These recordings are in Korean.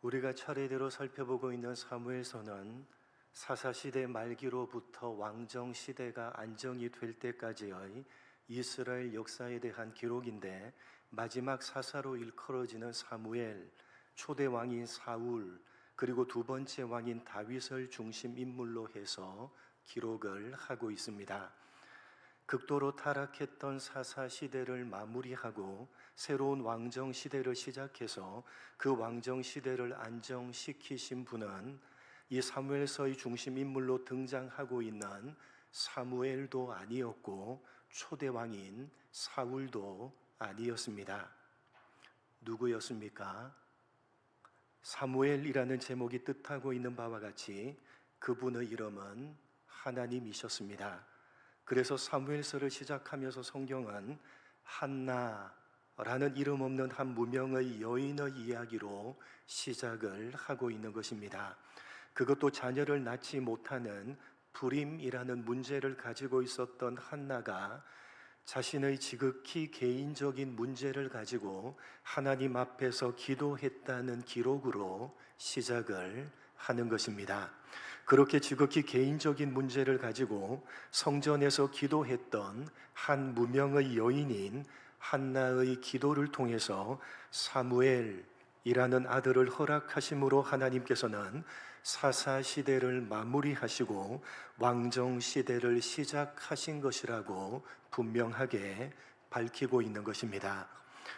우리가 차례대로 살펴보고 있는 사무엘서는 사사시대 말기로부터 왕정시대가 안정이 될 때까지의 이스라엘 역사에 대한 기록인데, 마지막 사사로 일컬어지는 사무엘, 초대 왕인 사울, 그리고 두 번째 왕인 다윗을 중심 인물로 해서 기록을 하고 있습니다. 극도로 타락했던 사사시대를 마무리하고 새로운 왕정시대를 시작해서 그 왕정시대를 안정시키신 분은 이 사무엘서의 중심 인물로 등장하고 있는 사무엘도 아니었고 초대왕인 사울도 아니었습니다. 누구였습니까? 사무엘이라는 제목이 뜻하고 있는 바와 같이 그분의 이름은 하나님이셨습니다. 그래서 사무엘서를 시작하면서 성경은 한나라는 이름 없는 한 무명의 여인의 이야기로 시작을 하고 있는 것입니다. 그것도 자녀를 낳지 못하는 불임이라는 문제를 가지고 있었던 한나가 자신의 지극히 개인적인 문제를 가지고 하나님 앞에서 기도했다는 기록으로 시작을 하는 것입니다. 그렇게 지극히 개인적인 문제를 가지고 성전에서 기도했던 한 무명의 여인인 한나의 기도를 통해서 사무엘이라는 아들을 허락하심으로 하나님께서는 사사시대를 마무리하시고 왕정시대를 시작하신 것이라고 분명하게 밝히고 있는 것입니다.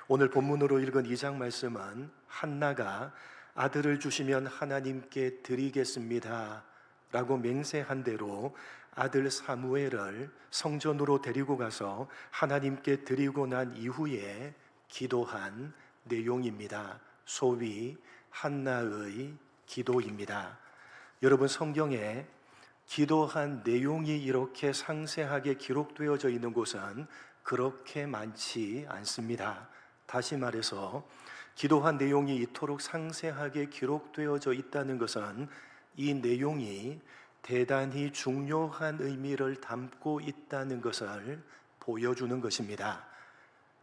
오늘 본문으로 읽은 2장 말씀은 한나가 아들을 주시면 하나님께 드리겠습니다 라고 맹세한 대로 아들 사무엘을 성전으로 데리고 가서 하나님께 드리고 난 이후에 기도한 내용입니다. 소위 한나의 기도입니다. 여러분, 성경에 기도한 내용이 이렇게 상세하게 기록되어져 있는 곳은 그렇게 많지 않습니다. 다시 말해서 기도한 내용이 이토록 상세하게 기록되어져 있다는 것은 이 내용이 대단히 중요한 의미를 담고 있다는 것을 보여주는 것입니다.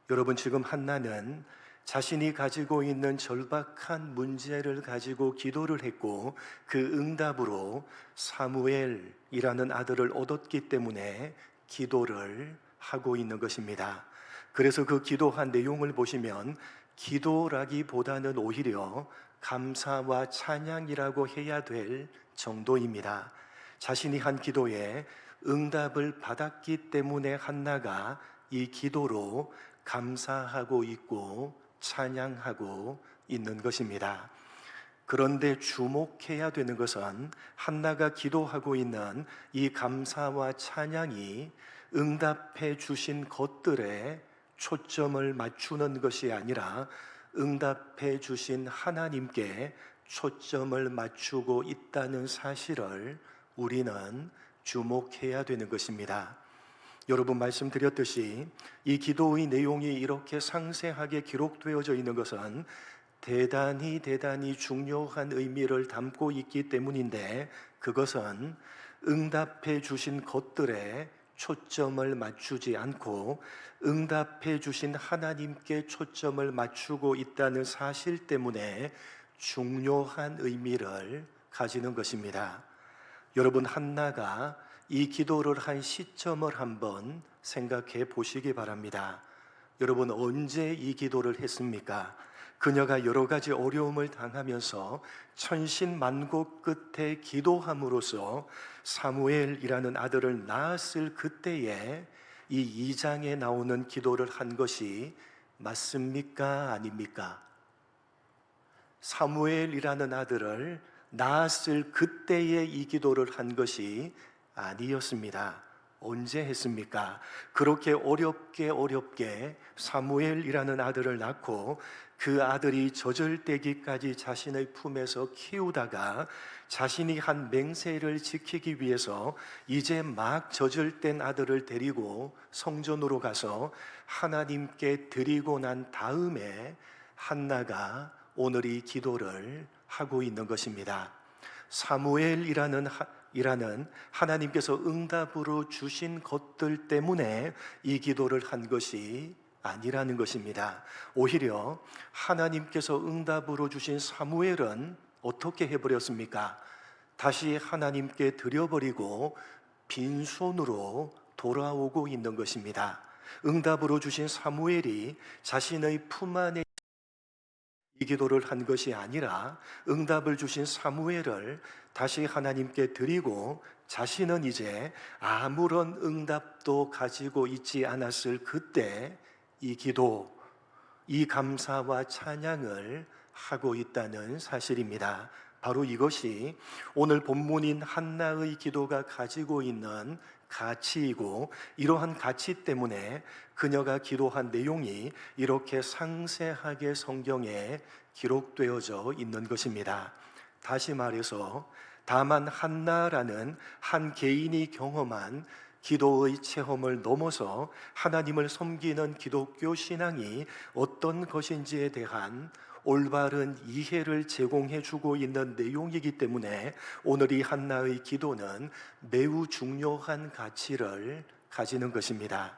여러분, 지금 한나는 자신이 가지고 있는 절박한 문제를 가지고 기도를 했고 그 응답으로 사무엘이라는 아들을 얻었기 때문에 기도를 하고 있는 것입니다. 그래서 그 기도한 내용을 보시면 기도라기보다는 오히려 감사와 찬양이라고 해야 될 정도입니다. 자신이 한 기도에 응답을 받았기 때문에 한나가 이 기도로 감사하고 있고 찬양하고 있는 것입니다. 그런데 주목해야 되는 것은 한나가 기도하고 있는 이 감사와 찬양이 응답해 주신 것들에 초점을 맞추는 것이 아니라 응답해 주신 하나님께 초점을 맞추고 있다는 사실을 우리는 주목해야 되는 것입니다. 여러분, 말씀드렸듯이 이 기도의 내용이 이렇게 상세하게 기록되어져 있는 것은 대단히 중요한 의미를 담고 있기 때문인데, 그것은 응답해 주신 것들에 초점을 맞추지 않고 응답해 주신 하나님께 초점을 맞추고 있다는 사실 때문에 중요한 의미를 가지는 것입니다. 여러분, 한나가 이 기도를 한 시점을 한번 생각해 보시기 바랍니다. 여러분, 언제 이 기도를 했습니까? 그녀가 여러 가지 어려움을 당하면서 천신만고 끝에 기도함으로써 사무엘이라는 아들을 낳았을 그때에 이 2장에 나오는 기도를 한 것이 맞습니까? 아닙니까? 사무엘이라는 아들을 낳았을 그때에 이 기도를 한 것이 아니었습니다. 언제 했습니까? 그렇게 어렵게 사무엘이라는 아들을 낳고 그 아들이 저절되기까지 자신의 품에서 키우다가 자신이 한 맹세를 지키기 위해서 이제 막 저절된 아들을 데리고 성전으로 가서 하나님께 드리고 난 다음에 한나가 오늘 이 기도를 하고 있는 것입니다. 사무엘이라는 하나님께서 응답으로 주신 것들 때문에 이 기도를 한 것이 아니라는 것입니다. 오히려 하나님께서 응답으로 주신 사무엘은 어떻게 해버렸습니까? 다시 하나님께 드려버리고 빈손으로 돌아오고 있는 것입니다. 응답으로 주신 사무엘이 자신의 품 안에 이 기도를 한 것이 아니라 응답을 주신 사무엘을 다시 하나님께 드리고 자신은 이제 아무런 응답도 가지고 있지 않았을 그때 이 기도, 이 감사와 찬양을 하고 있다는 사실입니다. 바로 이것이 오늘 본문인 한나의 기도가 가지고 있는 가치이고, 이러한 가치 때문에 그녀가 기도한 내용이 이렇게 상세하게 성경에 기록되어져 있는 것입니다. 다시 말해서 다만 한나라는 한 개인이 경험한 기도의 체험을 넘어서 하나님을 섬기는 기독교 신앙이 어떤 것인지에 대한 올바른 이해를 제공해 주고 있는 내용이기 때문에 오늘 이 한나의 기도는 매우 중요한 가치를 가지는 것입니다.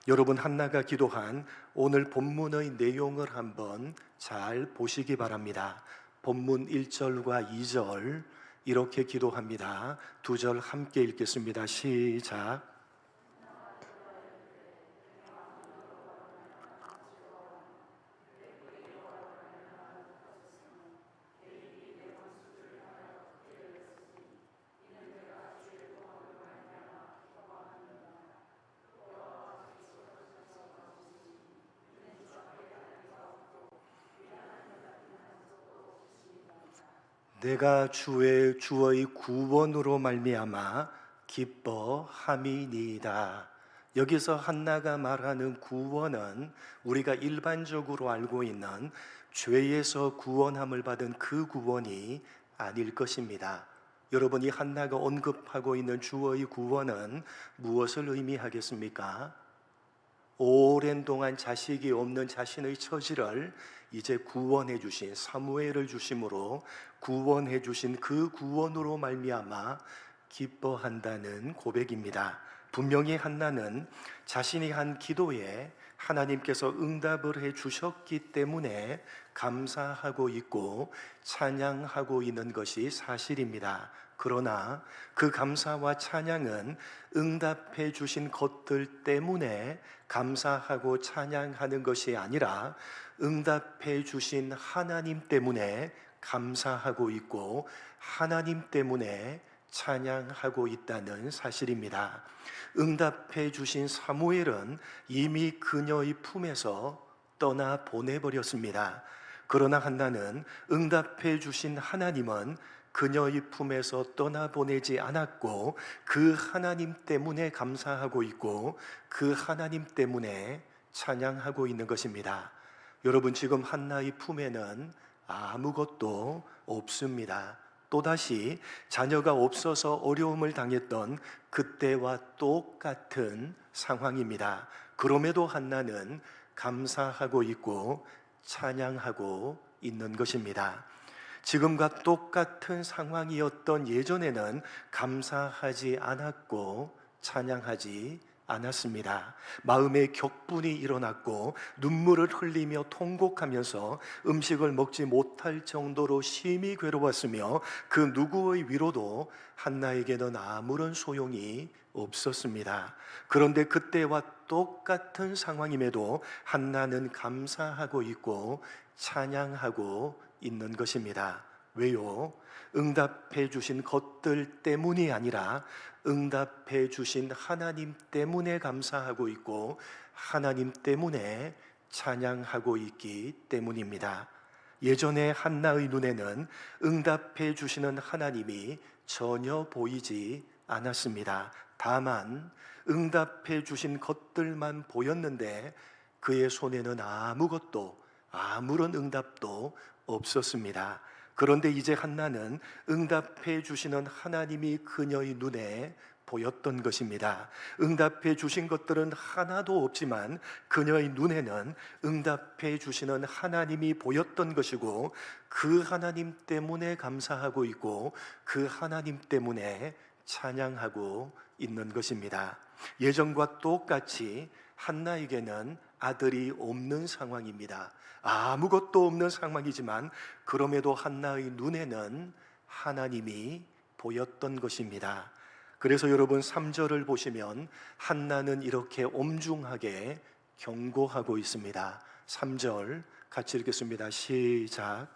여러분, 한나가 기도한 오늘 본문의 내용을 한번 잘 보시기 바랍니다. 본문 1절과 2절 이렇게 기도합니다. 2절 함께 읽겠습니다. 시작. 내가 주의 구원으로 말미암아 기뻐함이니이다. 여기서 한나가 말하는 구원은 우리가 일반적으로 알고 있는 죄에서 구원함을 받은 그 구원이 아닐 것입니다. 여러분, 이 한나가 언급하고 있는 주의 구원은 무엇을 의미하겠습니까? 오랜 동안 자식이 없는 자신의 처지를 이제 구원해 주신 사무엘을 주심으로 구원해 주신 그 구원으로 말미암아 기뻐한다는 고백입니다. 분명히 한나는 자신이 한 기도에 하나님께서 응답을 해 주셨기 때문에 감사하고 있고 찬양하고 있는 것이 사실입니다. 그러나 그 감사와 찬양은 응답해 주신 것들 때문에 감사하고 찬양하는 것이 아니라 응답해 주신 하나님 때문에 감사하고 있고 하나님 때문에 찬양하고 있다는 사실입니다. 응답해 주신 사무엘은 이미 그녀의 품에서 떠나 보내버렸습니다. 그러나 한나는 응답해 주신 하나님은 그녀의 품에서 떠나보내지 않았고 그 하나님 때문에 감사하고 있고 그 하나님 때문에 찬양하고 있는 것입니다. 여러분, 지금 한나의 품에는 아무것도 없습니다. 또다시 자녀가 없어서 어려움을 당했던 그때와 똑같은 상황입니다. 그럼에도 한나는 감사하고 있고 찬양하고 있는 것입니다. 지금과 똑같은 상황이었던 예전에는 감사하지 않았고 찬양하지 않았습니다. 마음의 격분이 일어났고 눈물을 흘리며 통곡하면서 음식을 먹지 못할 정도로 심히 괴로웠으며 그 누구의 위로도 한나에게는 아무런 소용이 없었습니다. 그런데 그때와 똑같은 상황임에도 한나는 감사하고 있고 찬양하고 있는 것입니다. 왜요? 응답해 주신 것들 때문이 아니라 응답해 주신 하나님 때문에 감사하고 있고 하나님 때문에 찬양하고 있기 때문입니다. 예전에 한나의 눈에는 응답해 주시는 하나님이 전혀 보이지 않았습니다. 다만 응답해 주신 것들만 보였는데 그의 손에는 아무것도, 아무런 응답도 없었습니다. 그런데 이제 한나는 응답해 주시는 하나님이 그녀의 눈에 보였던 것입니다. 응답해 주신 것들은 하나도 없지만 그녀의 눈에는 응답해 주시는 하나님이 보였던 것이고 그 하나님 때문에 감사하고 있고 그 하나님 때문에 찬양하고 있는 것입니다. 예전과 똑같이 한나에게는 아들이 없는 상황입니다. 아무것도 없는 상황이지만 그럼에도 한나의 눈에는 하나님이 보였던 것입니다. 그래서 여러분 3절을 보시면 한나는 이렇게 엄중하게 경고하고 있습니다. 3절 같이 읽겠습니다. 시작.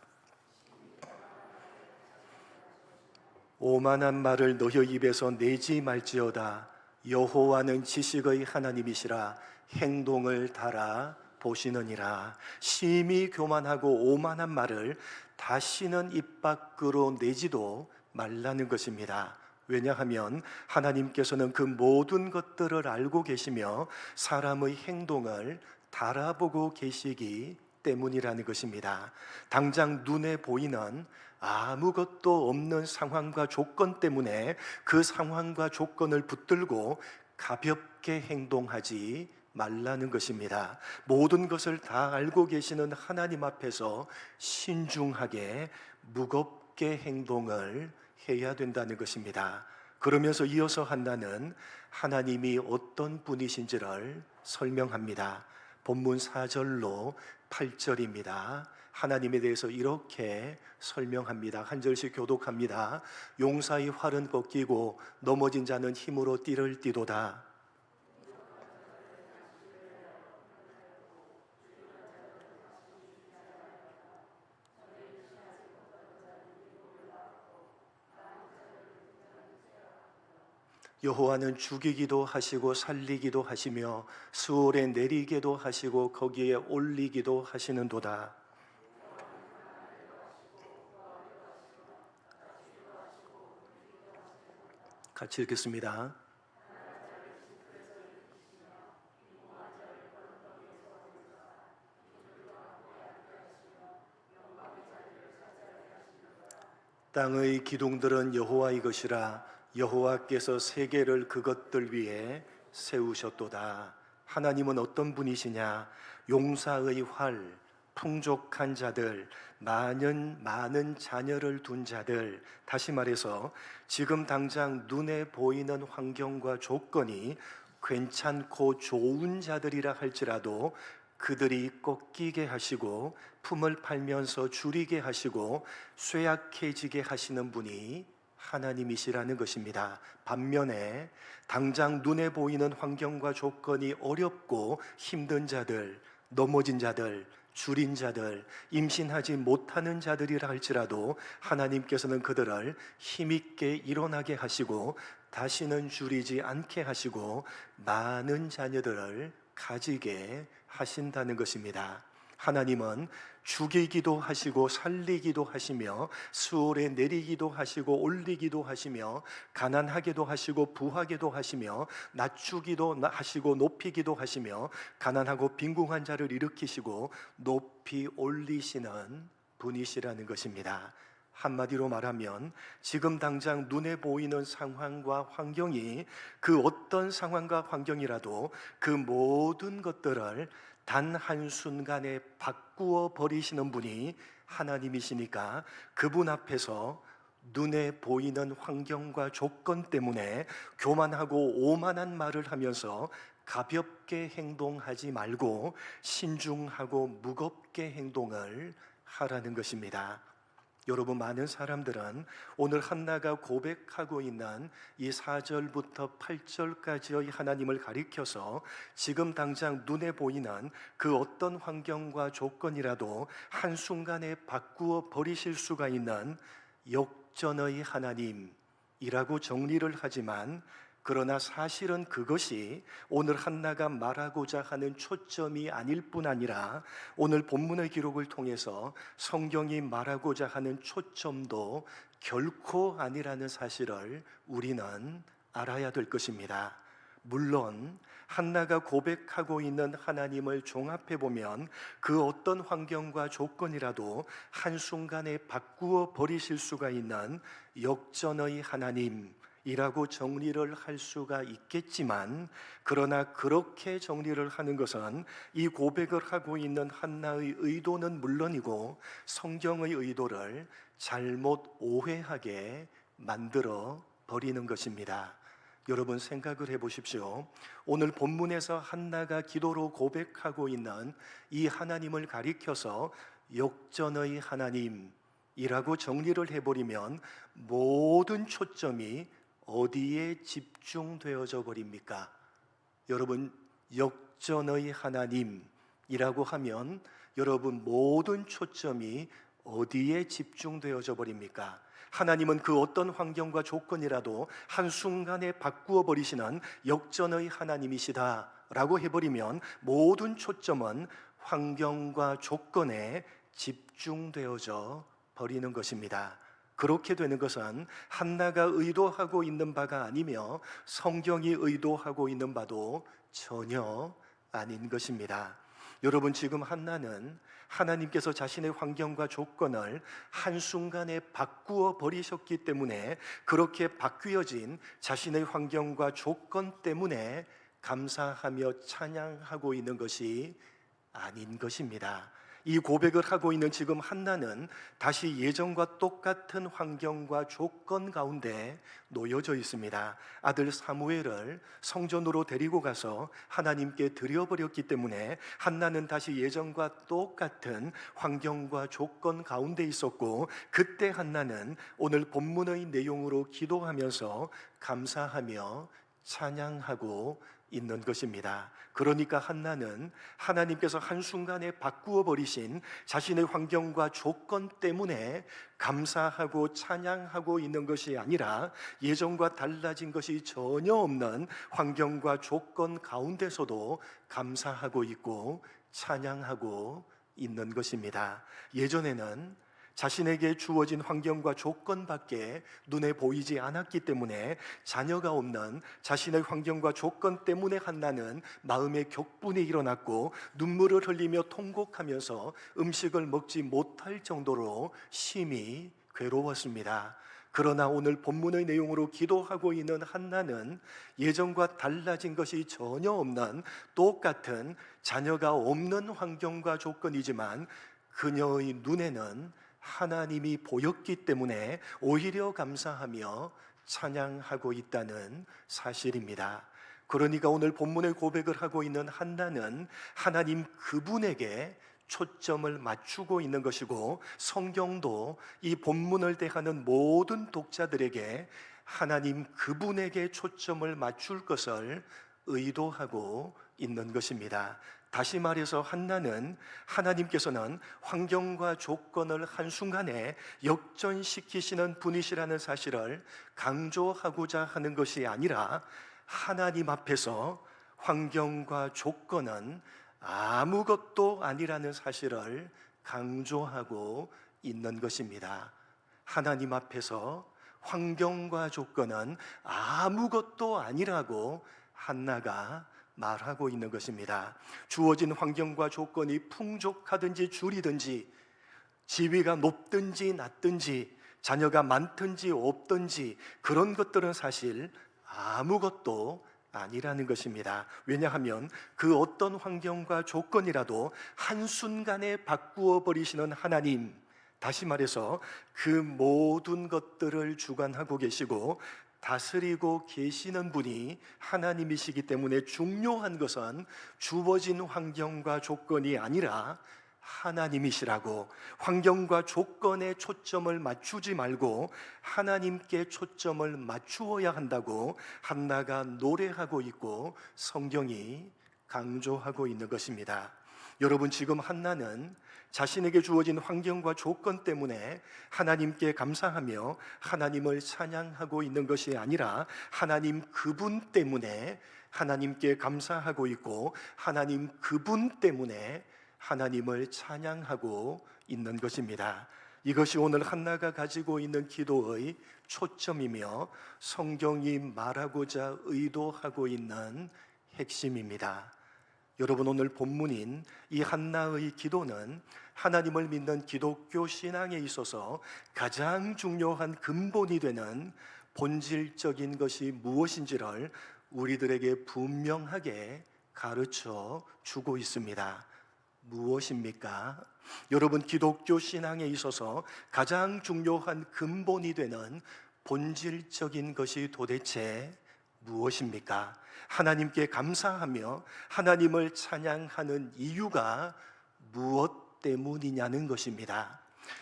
오만한 말을 너희 입에서 내지 말지어다. 여호와는 지식의 하나님이시라. 행동을 달아 보시느니라. 심히 교만하고 오만한 말을 다시는 입 밖으로 내지도 말라는 것입니다. 왜냐하면 하나님께서는 그 모든 것들을 알고 계시며 사람의 행동을 달아보고 계시기 때문이라는 것입니다. 당장 눈에 보이는 아무것도 없는 상황과 조건 때문에 그 상황과 조건을 붙들고 가볍게 행동하지 말라는 것입니다. 모든 것을 다 알고 계시는 하나님 앞에서 신중하게 무겁게 행동을 해야 된다는 것입니다. 그러면서 이어서 한나는 하나님이 어떤 분이신지를 설명합니다. 본문 4절로 8절입니다. 하나님에 대해서 이렇게 설명합니다. 한 절씩 교독합니다. 용사의 활은 꺾이고 넘어진 자는 힘으로 띠를 띠도다. 여호와는 죽이기도 하시고 살리기도 하시며 수월에 내리게도 하시고 거기에 올리기도 하시는도다. 같이 읽겠습니다. 땅의 기둥들은 여호와의 것이라. 여호와께서 세계를 그것들 위에 세우셨도다. 하나님은 어떤 분이시냐? 용사의 활, 풍족한 자들, 많은 자녀를 둔 자들, 다시 말해서 지금 당장 눈에 보이는 환경과 조건이 괜찮고 좋은 자들이라 할지라도 그들이 꺾이게 하시고 품을 팔면서 줄이게 하시고 쇠약해지게 하시는 분이 하나님이시라는 것입니다. 반면에 당장 눈에 보이는 환경과 조건이 어렵고 힘든 자들, 넘어진 자들, 줄인 자들, 임신하지 못하는 자들이라 할지라도 하나님께서는 그들을 힘있게 일어나게 하시고 다시는 줄이지 않게 하시고 많은 자녀들을 가지게 하신다는 것입니다. 하나님은 죽이기도 하시고 살리기도 하시며 수월에 내리기도 하시고 올리기도 하시며 가난하게도 하시고 부하게도 하시며 낮추기도 하시고 높이기도 하시며 가난하고 빈궁한 자를 일으키시고 높이 올리시는 분이시라는 것입니다. 한마디로 말하면 지금 당장 눈에 보이는 상황과 환경이 그 어떤 상황과 환경이라도 그 모든 것들을 단 한순간에 바꾸어 버리시는 분이 하나님이시니까 그분 앞에서 눈에 보이는 환경과 조건 때문에 교만하고 오만한 말을 하면서 가볍게 행동하지 말고 신중하고 무겁게 행동을 하라는 것입니다. 여러분, 많은 사람들은 오늘 한나가 고백하고 있는 이 4절부터 8절까지의 하나님을 가리켜서 지금 당장 눈에 보이는 그 어떤 환경과 조건이라도 한순간에 바꾸어 버리실 수가 있는 역전의 하나님이라고 정리를 하지만 그러나 사실은 그것이 오늘 한나가 말하고자 하는 초점이 아닐 뿐 아니라 오늘 본문의 기록을 통해서 성경이 말하고자 하는 초점도 결코 아니라는 사실을 우리는 알아야 될 것입니다. 물론 한나가 고백하고 있는 하나님을 종합해 보면 그 어떤 환경과 조건이라도 한순간에 바꾸어 버리실 수가 있는 역전의 하나님 이라고 정리를 할 수가 있겠지만 그러나 그렇게 정리를 하는 것은 이 고백을 하고 있는 한나의 의도는 물론이고 성경의 의도를 잘못 오해하게 만들어 버리는 것입니다. 여러분 생각을 해보십시오. 오늘 본문에서 한나가 기도로 고백하고 있는 이 하나님을 가리켜서 역전의 하나님이라고 정리를 해버리면 모든 초점이 어디에 집중되어져 버립니까? 여러분, 역전의 하나님이라고 하면 여러분 모든 초점이 어디에 집중되어져 버립니까? 하나님은 그 어떤 환경과 조건이라도 한순간에 바꾸어 버리시는 역전의 하나님이시다라고 해버리면 모든 초점은 환경과 조건에 집중되어져 버리는 것입니다. 그렇게 되는 것은 한나가 의도하고 있는 바가 아니며 성경이 의도하고 있는 바도 전혀 아닌 것입니다. 여러분, 지금 한나는 하나님께서 자신의 환경과 조건을 한순간에 바꾸어 버리셨기 때문에 그렇게 바뀌어진 자신의 환경과 조건 때문에 감사하며 찬양하고 있는 것이 아닌 것입니다. 이 고백을 하고 있는 지금 한나는 다시 예전과 똑같은 환경과 조건 가운데 놓여져 있습니다. 아들 사무엘을 성전으로 데리고 가서 하나님께 드려버렸기 때문에 한나는 다시 예전과 똑같은 환경과 조건 가운데 있었고, 그때 한나는 오늘 본문의 내용으로 기도하면서 감사하며 찬양하고 있는 것입니다. 그러니까 한나는 하나님께서 한순간에 바꾸어 버리신 자신의 환경과 조건 때문에 감사하고 찬양하고 있는 것이 아니라 예전과 달라진 것이 전혀 없는 환경과 조건 가운데서도 감사하고 있고 찬양하고 있는 것입니다. 예전에는 자신에게 주어진 환경과 조건밖에 눈에 보이지 않았기 때문에 자녀가 없는 자신의 환경과 조건 때문에 한나는 마음의 격분이 일어났고 눈물을 흘리며 통곡하면서 음식을 먹지 못할 정도로 심히 괴로웠습니다. 그러나 오늘 본문의 내용으로 기도하고 있는 한나는 예전과 달라진 것이 전혀 없는 똑같은 자녀가 없는 환경과 조건이지만 그녀의 눈에는 하나님이 보였기 때문에 오히려 감사하며 찬양하고 있다는 사실입니다. 그러니까 오늘 본문의 고백을 하고 있는 한나는 하나님 그분에게 초점을 맞추고 있는 것이고, 성경도 이 본문을 대하는 모든 독자들에게 하나님 그분에게 초점을 맞출 것을 의도하고 있는 것입니다. 다시 말해서 한나는 하나님께서는 환경과 조건을 한순간에 역전시키시는 분이시라는 사실을 강조하고자 하는 것이 아니라 하나님 앞에서 환경과 조건은 아무것도 아니라는 사실을 강조하고 있는 것입니다. 하나님 앞에서 환경과 조건은 아무것도 아니라고 한나가 말하고 있는 것입니다. 주어진 환경과 조건이 풍족하든지 줄이든지, 지위가 높든지 낮든지, 자녀가 많든지 없든지 그런 것들은 사실 아무것도 아니라는 것입니다. 왜냐하면 그 어떤 환경과 조건이라도 한순간에 바꾸어 버리시는 하나님, 다시 말해서 그 모든 것들을 주관하고 계시고 다스리고 계시는 분이 하나님이시기 때문에 중요한 것은 주어진 환경과 조건이 아니라 하나님이시라고, 환경과 조건에 초점을 맞추지 말고 하나님께 초점을 맞추어야 한다고 한나가 노래하고 있고 성경이 강조하고 있는 것입니다. 여러분, 지금 한나는 자신에게 주어진 환경과 조건 때문에 하나님께 감사하며 하나님을 찬양하고 있는 것이 아니라 하나님 그분 때문에 하나님께 감사하고 있고 하나님 그분 때문에 하나님을 찬양하고 있는 것입니다. 이것이 오늘 한나가 가지고 있는 기도의 초점이며 성경이 말하고자 의도하고 있는 핵심입니다. 여러분, 오늘 본문인 이 한나의 기도는 하나님을 믿는 기독교 신앙에 있어서 가장 중요한 근본이 되는 본질적인 것이 무엇인지를 우리들에게 분명하게 가르쳐 주고 있습니다. 무엇입니까? 여러분, 기독교 신앙에 있어서 가장 중요한 근본이 되는 본질적인 것이 도대체 무엇입니까? 하나님께 감사하며 하나님을 찬양하는 이유가 무엇 때문이냐는 것입니다.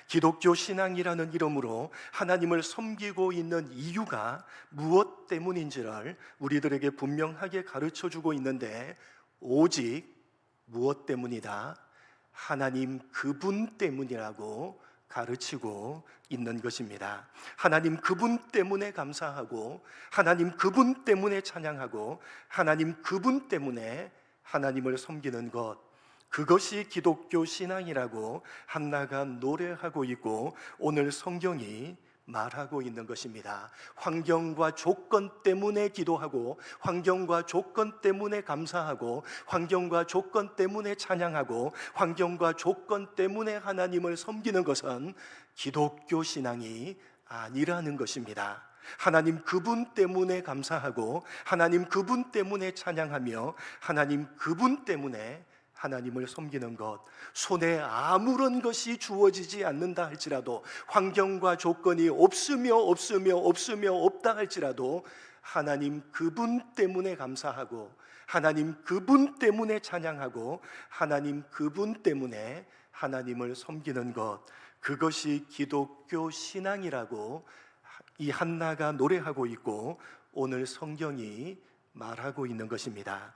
기독교 신앙이라는 이름으로 하나님을 섬기고 있는 이유가 무엇 때문인지를 우리들에게 분명하게 가르쳐주고 있는데, 오직 무엇 때문이다? 하나님 그분 때문이라고 가르치고 있는 것입니다. 하나님 그분 때문에 감사하고, 하나님 그분 때문에 찬양하고, 하나님 그분 때문에 하나님을 섬기는 것, 그것이 기독교 신앙이라고 한나가 노래하고 있고 오늘 성경이 말하고 있는 것입니다. 환경과 조건 때문에 기도하고, 환경과 조건 때문에 감사하고, 환경과 조건 때문에 찬양하고, 환경과 조건 때문에 하나님을 섬기는 것은 기독교 신앙이 아니라는 것입니다. 하나님 그분 때문에 감사하고, 하나님 그분 때문에 찬양하며, 하나님 그분 때문에 하나님을 섬기는 것, 손에 아무런 것이 주어지지 않는다 할지라도, 환경과 조건이 없으며 없다 할지라도 하나님 그분 때문에 감사하고, 하나님 그분 때문에 찬양하고, 하나님 그분 때문에 하나님을 섬기는 것, 그것이 기독교 신앙이라고 이 한나가 노래하고 있고 오늘 성경이 말하고 있는 것입니다.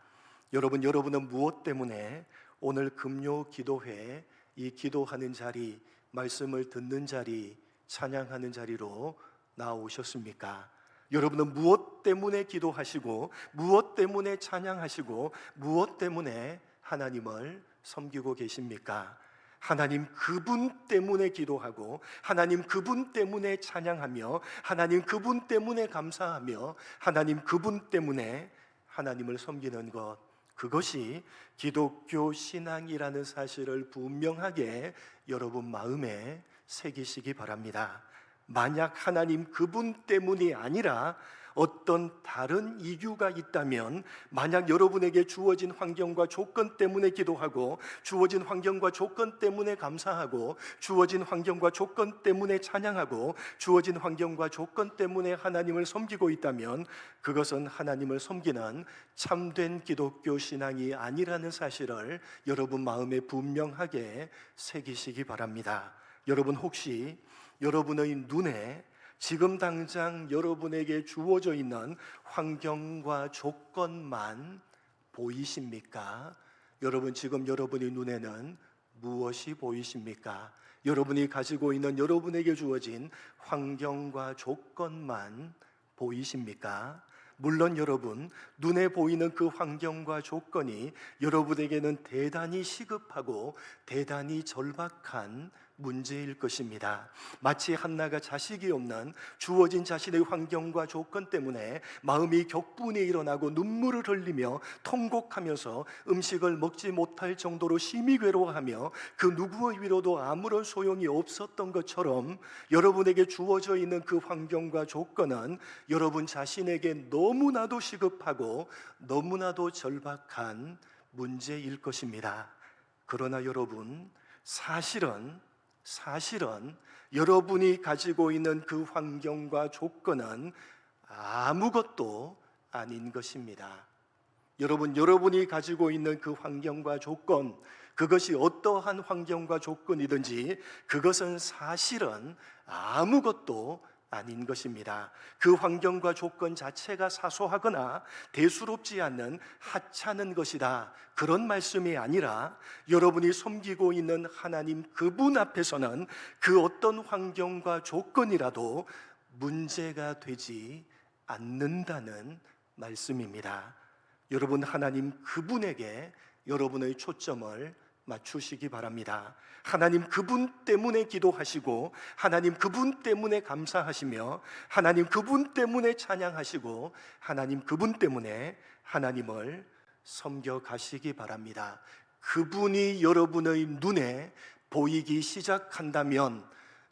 여러분은 무엇 때문에 오늘 금요 기도회, 이 기도하는 자리, 말씀을 듣는 자리, 찬양하는 자리로 나오셨습니까? 여러분은 무엇 때문에 기도하시고, 무엇 때문에 찬양하시고, 무엇 때문에 하나님을 섬기고 계십니까? 하나님 그분 때문에 기도하고, 하나님 그분 때문에 찬양하며, 하나님 그분 때문에 감사하며, 하나님 그분 때문에 하나님을 섬기는 것, 그것이 기독교 신앙이라는 사실을 분명하게 여러분 마음에 새기시기 바랍니다. 만약 하나님 그분 때문이 아니라 어떤 다른 이유가 있다면, 만약 여러분에게 주어진 환경과 조건 때문에 기도하고, 주어진 환경과 조건 때문에 감사하고, 주어진 환경과 조건 때문에 찬양하고, 주어진 환경과 조건 때문에 하나님을 섬기고 있다면 그것은 하나님을 섬기는 참된 기독교 신앙이 아니라는 사실을 여러분 마음에 분명하게 새기시기 바랍니다. 여러분 혹시 여러분의 눈에 지금 당장 여러분에게 주어져 있는 환경과 조건만 보이십니까? 여러분 지금 여러분의 눈에는 무엇이 보이십니까? 여러분이 가지고 있는 여러분에게 주어진 환경과 조건만 보이십니까? 물론 여러분 눈에 보이는 그 환경과 조건이 여러분에게는 대단히 시급하고 대단히 절박한 문제일 것입니다. 마치 한나가 자식이 없는 주어진 자신의 환경과 조건 때문에 마음이 격분이 일어나고 눈물을 흘리며 통곡하면서 음식을 먹지 못할 정도로 심히 괴로워하며 그 누구의 위로도 아무런 소용이 없었던 것처럼, 여러분에게 주어져 있는 그 환경과 조건은 여러분 자신에게 너무나도 시급하고 너무나도 절박한 문제일 것입니다. 그러나 여러분, 사실은 여러분이 가지고 있는 그 환경과 조건은 아무것도 아닌 것입니다. 여러분이 가지고 있는 그 환경과 조건, 그것이 어떠한 환경과 조건이든지 그것은 사실은 아무것도 아닌 것입니다. 그 환경과 조건 자체가 사소하거나 대수롭지 않는 하찮은 것이다, 그런 말씀이 아니라 여러분이 섬기고 있는 하나님 그분 앞에서는 그 어떤 환경과 조건이라도 문제가 되지 않는다는 말씀입니다. 여러분 하나님 그분에게 여러분의 초점을 맞추시기 바랍니다. 하나님 그분 때문에 기도하시고, 하나님 그분 때문에 감사하시며, 하나님 그분 때문에 찬양하시고, 하나님 그분 때문에 하나님을 섬겨가시기 바랍니다. 그분이 여러분의 눈에 보이기 시작한다면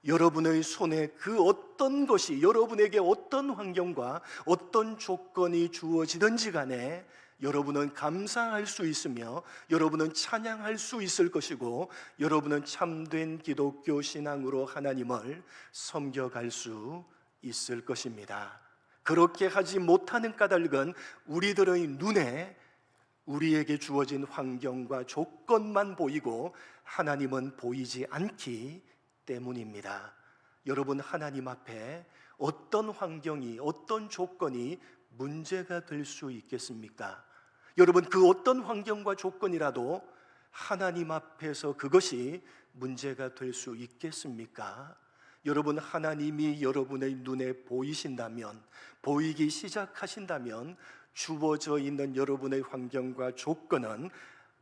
여러분의 손에 그 어떤 것이, 여러분에게 어떤 환경과 어떤 조건이 주어지든지 간에 여러분은 감사할 수 있으며 여러분은 찬양할 수 있을 것이고, 여러분은 참된 기독교 신앙으로 하나님을 섬겨갈 수 있을 것입니다. 그렇게 하지 못하는 까닭은 우리들의 눈에 우리에게 주어진 환경과 조건만 보이고 하나님은 보이지 않기 때문입니다. 여러분, 하나님 앞에 어떤 환경이, 어떤 조건이 문제가 될 수 있겠습니까? 여러분, 그 어떤 환경과 조건이라도 하나님 앞에서 그것이 문제가 될 수 있겠습니까? 여러분, 하나님이 여러분의 눈에 보이신다면, 보이기 시작하신다면 주어져 있는 여러분의 환경과 조건은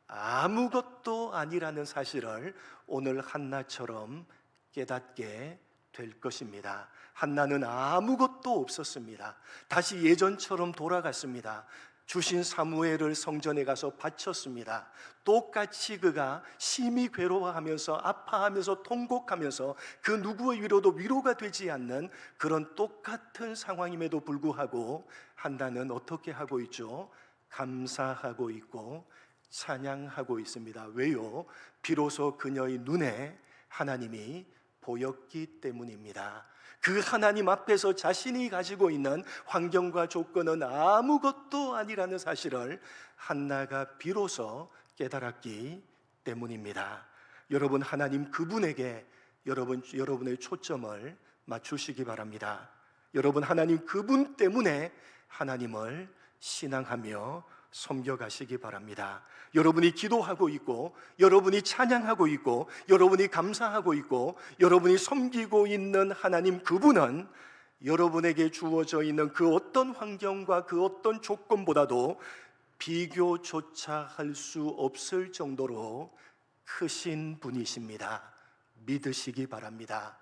아무것도 아니라는 사실을 오늘 한나처럼 깨닫게 될 것입니다. 한나는 아무것도 없었습니다. 다시 예전처럼 돌아갔습니다. 주신 사무엘을 성전에 가서 바쳤습니다. 똑같이 그가 심히 괴로워하면서 아파하면서 통곡하면서 그 누구의 위로도 위로가 되지 않는 그런 똑같은 상황임에도 불구하고 한나는 어떻게 하고 있죠? 감사하고 있고 찬양하고 있습니다. 왜요? 비로소 그녀의 눈에 하나님이 보였기 때문입니다. 그 하나님 앞에서 자신이 가지고 있는 환경과 조건은 아무것도 아니라는 사실을 한나가 비로소 깨달았기 때문입니다. 여러분, 하나님 그분에게 여러분의 초점을 맞추시기 바랍니다. 여러분, 하나님 그분 때문에 하나님을 신앙하며 섬겨가시기 바랍니다. 여러분이 기도하고 있고, 여러분이 찬양하고 있고, 여러분이 감사하고 있고, 여러분이 섬기고 있는 하나님 그분은 여러분에게 주어져 있는 그 어떤 환경과 그 어떤 조건보다도 비교조차 할 수 없을 정도로 크신 분이십니다. 믿으시기 바랍니다.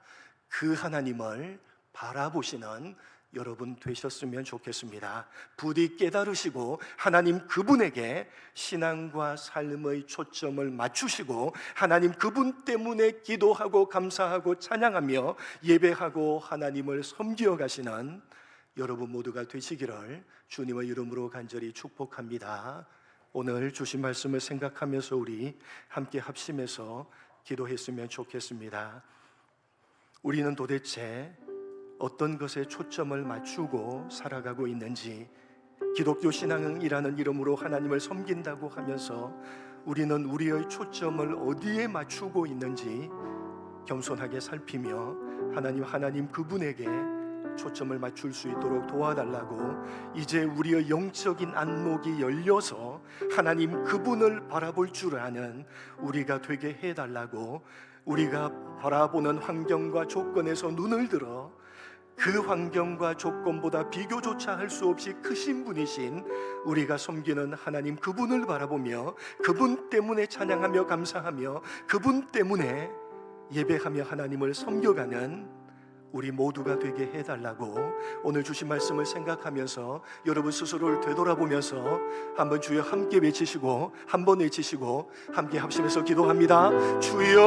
그 하나님을 바라보시는 여러분 되셨으면 좋겠습니다. 부디 깨달으시고 하나님 그분에게 신앙과 삶의 초점을 맞추시고 하나님 그분 때문에 기도하고 감사하고 찬양하며 예배하고 하나님을 섬겨 가시는 여러분 모두가 되시기를 주님의 이름으로 간절히 축복합니다. 오늘 주신 말씀을 생각하면서 우리 함께 합심해서 기도했으면 좋겠습니다. 우리는 도대체 어떤 것에 초점을 맞추고 살아가고 있는지, 기독교 신앙이라는 이름으로 하나님을 섬긴다고 하면서 우리는 우리의 초점을 어디에 맞추고 있는지 겸손하게 살피며 하나님 그분에게 초점을 맞출 수 있도록 도와달라고, 이제 우리의 영적인 안목이 열려서 하나님 그분을 바라볼 줄 아는 우리가 되게 해달라고, 우리가 바라보는 환경과 조건에서 눈을 들어 그 환경과 조건보다 비교조차 할 수 없이 크신 분이신 우리가 섬기는 하나님 그분을 바라보며 그분 때문에 찬양하며 감사하며 그분 때문에 예배하며 하나님을 섬겨가는 우리 모두가 되게 해달라고, 오늘 주신 말씀을 생각하면서 여러분 스스로를 되돌아보면서 한번 주여 함께 외치시고 한번 외치시고 함께 합심해서 기도합니다. 주여